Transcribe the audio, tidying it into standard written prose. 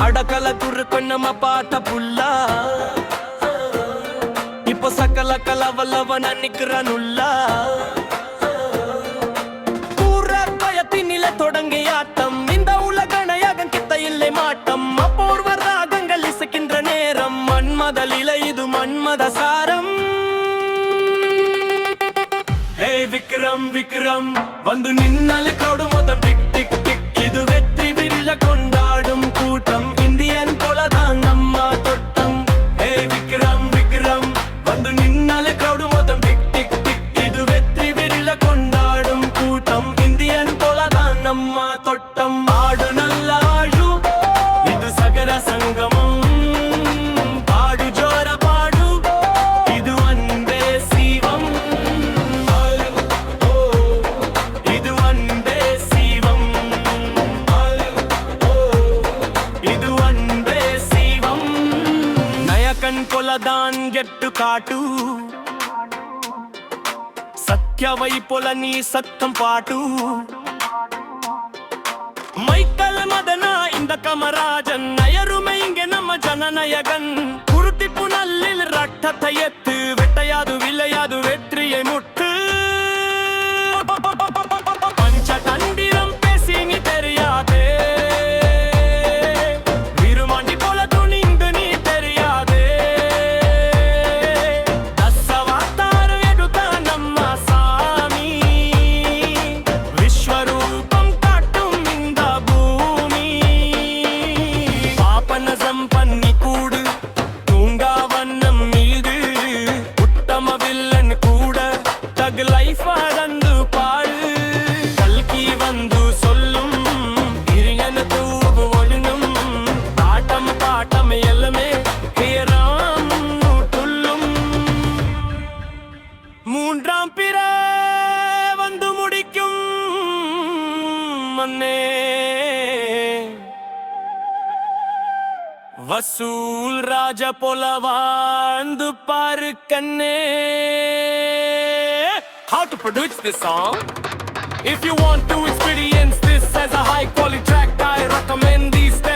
అడకల గుర్రుకొన్నమ పాత పుల్ల இப்போ சக்கல கலவல்லவன நிக்கிறனுள்ள பூர பயத்தினில தொடங்கிய ஆட்டம் இந்த உலக நாயகன் கிட்ட இல்லை மாட்டம் அப்போர்வ ராகங்கள் இசைக்கின்ற நேரம் மன்மதலில இது மன்மத சாரம் ஹே விக்ரம் விக்ரம் வந்து நின்னாலே crowd மொத்த டிக் டிக் டிக் இது வெற்றி விரில கொண்டாடும் கூட்டம் இந்தியன் போலதான் நம்ம தொட்டம் ஹே விக்ரம் விக்ரம் வந்து நின்னாலே crowd மொத்த டிக் டிக் டிக் இது வெற்றி விரில கொண்டாடும் கூட்டம் இந்தியன் போலதான் நம்ம தொட்டம் ஆடு நல்ல ஆழு இது சகர சங்கமம் பாடு ஜோர பாடு இது அன்பே சிவம் இது அன்பே சிவம் இது அன்பே சிவம் நயக்கன் கொலதான் கெட்டு காட்டு సత్యవై పొల నీ సత్తం పాటు மைக்கல் மதனா இந்த கமராஜன் நயருமை இங்கே நம்ம ஜனநாயகன் குருத்திப்பு நல்லில் ரட்டத்தை எத்து வெட்டையாது விளையாது வெற்றியை முட்டு பஞ்ச தந்திரம் பேசி நீ தெரியாதே விருமாண்டி போல துணிந்து நீ தெரியாதே தசவாத்தாரு எடுத்த நம்ம சாமி விஸ்வரூபம் காட்டும் இந்த பூமி பாபநசம் பண்ணி கூடு தூங்காவண்ணம் மீது உத்தம வில்லன் கூட தக் லைஃப் அடந்து பாடு கல்கி வந்து சொல்லும் இரியன தூவு ஒழுங்கும் பாட்டம் பாட்டம் எல்லாமே ஹேராம் துள்ளும் மூன்றாம் பிற வந்து முடிக்கும் மன்னே வசூல் ராஜ போல வாழ்ந்து பாரு கண்ணே. How to produce this song? If you want to experience this as a high quality track, I recommend these steps.